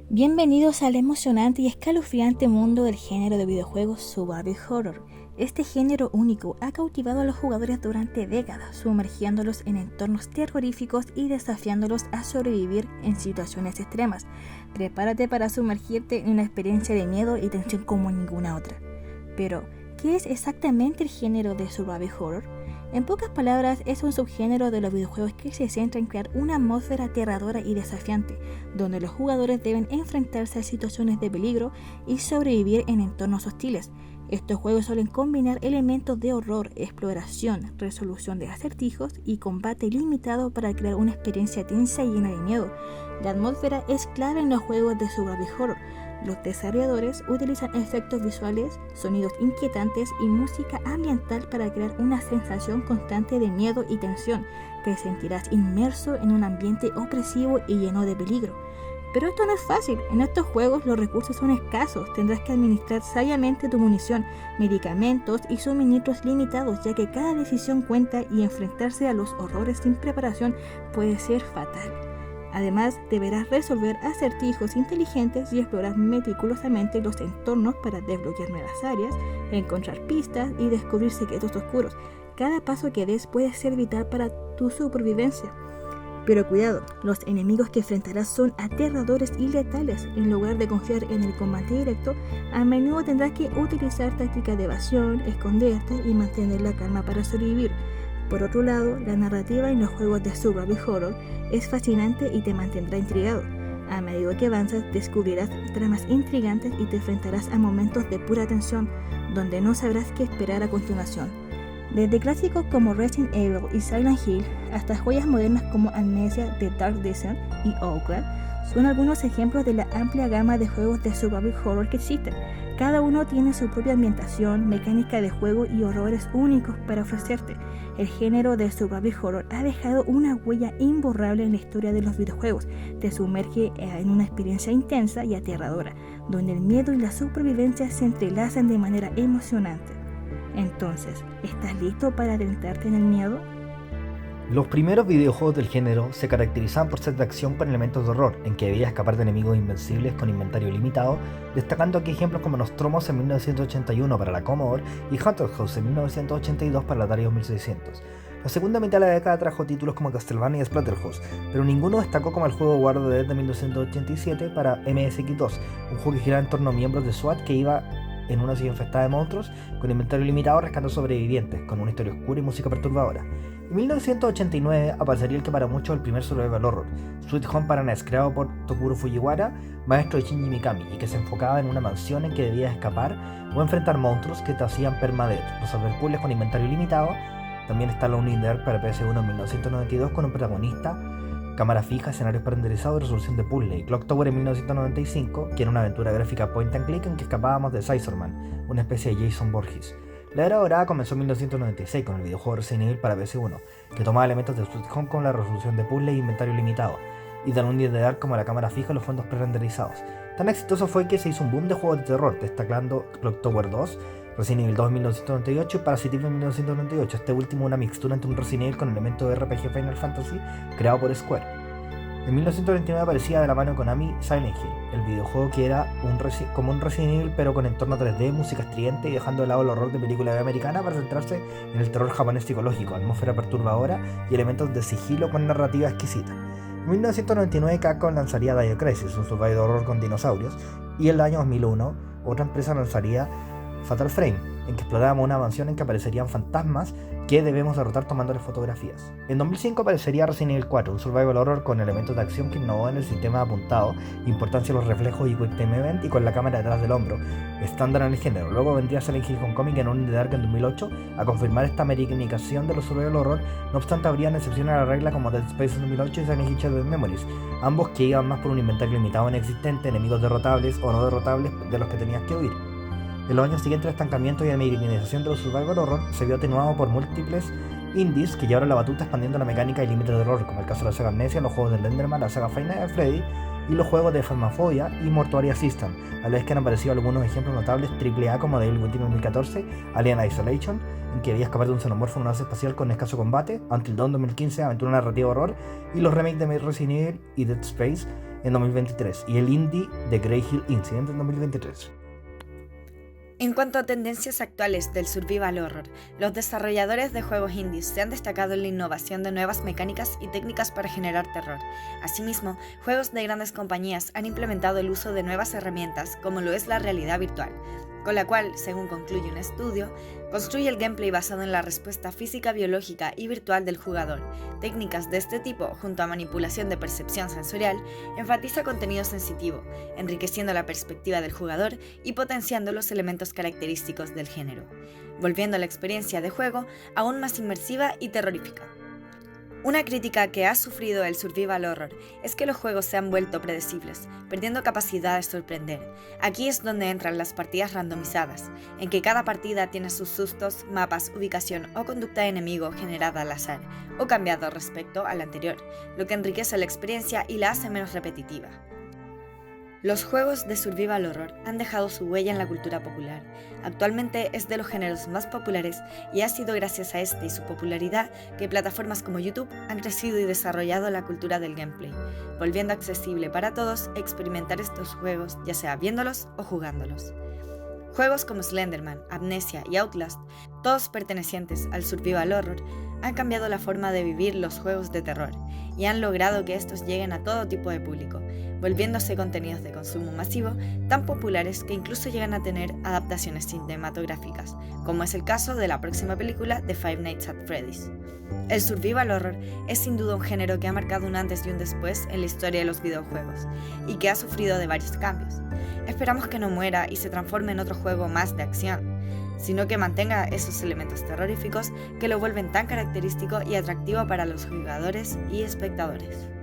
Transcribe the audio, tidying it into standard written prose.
Bienvenidos al emocionante y escalofriante mundo del género de videojuegos Survival Horror. Este género único ha cautivado a los jugadores durante décadas, sumergiéndolos en entornos terroríficos y desafiándolos a sobrevivir en situaciones extremas. Prepárate para sumergirte en una experiencia de miedo y tensión como ninguna otra. Pero, ¿qué es exactamente el género de Survival Horror? En pocas palabras, es un subgénero de los videojuegos que se centra en crear una atmósfera aterradora y desafiante, donde los jugadores deben enfrentarse a situaciones de peligro y sobrevivir en entornos hostiles. Estos juegos suelen combinar elementos de horror, exploración, resolución de acertijos y combate limitado para crear una experiencia tensa y llena de miedo. La atmósfera es clave en los juegos de Survival Horror. Los desarrolladores utilizan efectos visuales, sonidos inquietantes y música ambiental para crear una sensación constante de miedo y tensión. Te sentirás inmerso en un ambiente opresivo y lleno de peligro. Pero esto no es fácil. En estos juegos los recursos son escasos. Tendrás que administrar sabiamente tu munición, medicamentos y suministros limitados, ya que cada decisión cuenta y enfrentarse a los horrores sin preparación puede ser fatal. Además, deberás resolver acertijos inteligentes y explorar meticulosamente los entornos para desbloquear nuevas áreas, encontrar pistas y descubrir secretos oscuros. Cada paso que des puede ser vital para tu supervivencia. Pero cuidado, los enemigos que enfrentarás son aterradores y letales. En lugar de confiar en el combate directo, a menudo tendrás que utilizar tácticas de evasión, esconderte y mantener la calma para sobrevivir. Por otro lado, la narrativa en los juegos de Survival Horror es fascinante y te mantendrá intrigado. A medida que avanzas, descubrirás tramas intrigantes y te enfrentarás a momentos de pura tensión, donde no sabrás qué esperar a continuación. Desde clásicos como Resident Evil y Silent Hill, hasta joyas modernas como Amnesia, The Dark Descent y Outlast, son algunos ejemplos de la amplia gama de juegos de Survival Horror que existen. Cada uno tiene su propia ambientación, mecánica de juego y horrores únicos para ofrecerte. El género de Survival Horror ha dejado una huella imborrable en la historia de los videojuegos. Te sumerge en una experiencia intensa y aterradora, donde el miedo y la supervivencia se entrelazan de manera emocionante. Entonces, ¿estás listo para adentrarte en el miedo? Los primeros videojuegos del género se caracterizaban por ser de acción con elementos de horror, en que debías escapar de enemigos invencibles con inventario limitado, destacando aquí ejemplos como Nostromos en 1981 para la Commodore y Hunter House en 1982 para la Atari 2600. La segunda mitad de la década trajo títulos como Castlevania y Splatterhouse, pero ninguno destacó como el juego War of the Dead de 1987 para MSX2, un juego que giraba en torno a miembros de SWAT que iba en una ciudad infestada de monstruos, con inventario limitado rescatando sobrevivientes, con una historia oscura y música perturbadora. En 1989 aparecería el que para muchos es el primer survival horror, Sweet Home para NES, creado por Tokuro Fujiwara, maestro de Shinji Mikami, y que se enfocaba en una mansión en que debías escapar o enfrentar monstruos que te hacían permadeath, resolver puzzles con inventario limitado. También está Lonely in the Dark para PS1 en 1992 con un protagonista, cámara fija, escenarios renderizados y resolución de puzzle, y Clock Tower en 1995, que era una aventura gráfica point and click en que escapábamos de Scissorman, una especie de Jason Voorhees. La era dorada comenzó en 1996 con el videojuego Resident Evil para PS1, que tomaba elementos de Sweet Home con la resolución de puzzle e inventario limitado, y The Lonely in the Dark como la cámara fija y los fondos pre-renderizados. Tan exitoso fue que se hizo un boom de juegos de terror, destacando Clock Tower 2, Resident Evil 2 en 1998 y Parasitive en 1998, este último una mixtura entre un Resident Evil con elementos de RPG Final Fantasy creado por Square. En 1999 aparecía de la mano de Konami Silent Hill, el videojuego que era como un Resident Evil pero con entorno 3D, música estridente y dejando de lado el horror de película americana para centrarse en el terror japonés psicológico, atmósfera perturbadora y elementos de sigilo con narrativa exquisita. En 1999 Capcom lanzaría Dino Crisis, un survival horror con dinosaurios, y en el año 2001 otra empresa lanzaría Fatal Frame, en que explorábamos una mansión en que aparecerían fantasmas que debemos derrotar tomándoles fotografías. En 2005 aparecería Resident Evil 4, un survival horror con elementos de acción que innovó en el sistema de apuntado, importancia de los reflejos y Quick Time Event y con la cámara detrás del hombro, estándar en el género. Luego vendría Silent Hill Homecoming en un The Dark en 2008 a confirmar esta americanización de los survival horror. No obstante, habrían excepciones a la regla como Dead Space en 2008 y Silent Hill Shattered Memories, ambos que iban más por un inventario limitado inexistente, enemigos derrotables o no derrotables de los que tenías que huir. En los años siguientes el estancamiento y americanización de los survival horror se vio atenuado por múltiples indies que llevaron la batuta expandiendo la mecánica y límites de horror, como el caso de la saga Amnesia, los juegos de Slenderman, la saga Five Nights at Freddy y los juegos de Phasmophobia y Mortuary Assistant, a la vez que han aparecido algunos ejemplos notables AAA como Devil Within 2014, Alien Isolation, en que debía escapar de un xenomorfo en una base espacial con escaso combate, Until Dawn 2015, aventura narrativa horror, y los remakes de Resident Evil y Dead Space en 2023, y el indie de Grey Hill Incident en 2023. En cuanto a tendencias actuales del survival horror, los desarrolladores de juegos indies se han destacado en la innovación de nuevas mecánicas y técnicas para generar terror. Asimismo, juegos de grandes compañías han implementado el uso de nuevas herramientas como lo es la realidad virtual, con la cual, según concluye un estudio, construye el gameplay basado en la respuesta física, biológica y virtual del jugador. Técnicas de este tipo, junto a manipulación de percepción sensorial, enfatiza contenido sensitivo, enriqueciendo la perspectiva del jugador y potenciando los elementos característicos del género, volviendo la experiencia de juego aún más inmersiva y terrorífica. Una crítica que ha sufrido el survival horror es que los juegos se han vuelto predecibles, perdiendo capacidad de sorprender. Aquí es donde entran las partidas randomizadas, en que cada partida tiene sus sustos, mapas, ubicación o conducta de enemigo generada al azar, o cambiado respecto a la anterior, lo que enriquece la experiencia y la hace menos repetitiva. Los juegos de survival horror han dejado su huella en la cultura popular. Actualmente es de los géneros más populares y ha sido gracias a este y su popularidad que plataformas como YouTube han crecido y desarrollado la cultura del gameplay, volviendo accesible para todos experimentar estos juegos, ya sea viéndolos o jugándolos. Juegos como Slenderman, Amnesia y Outlast, todos pertenecientes al survival horror, han cambiado la forma de vivir los juegos de terror y han logrado que estos lleguen a todo tipo de público, volviéndose contenidos de consumo masivo tan populares que incluso llegan a tener adaptaciones cinematográficas, como es el caso de la próxima película de Five Nights at Freddy's. El survival horror es sin duda un género que ha marcado un antes y un después en la historia de los videojuegos y que ha sufrido de varios cambios. Esperamos que no muera y se transforme en otro juego más de acción, sino que mantenga esos elementos terroríficos que lo vuelven tan característico y atractivo para los jugadores y espectadores.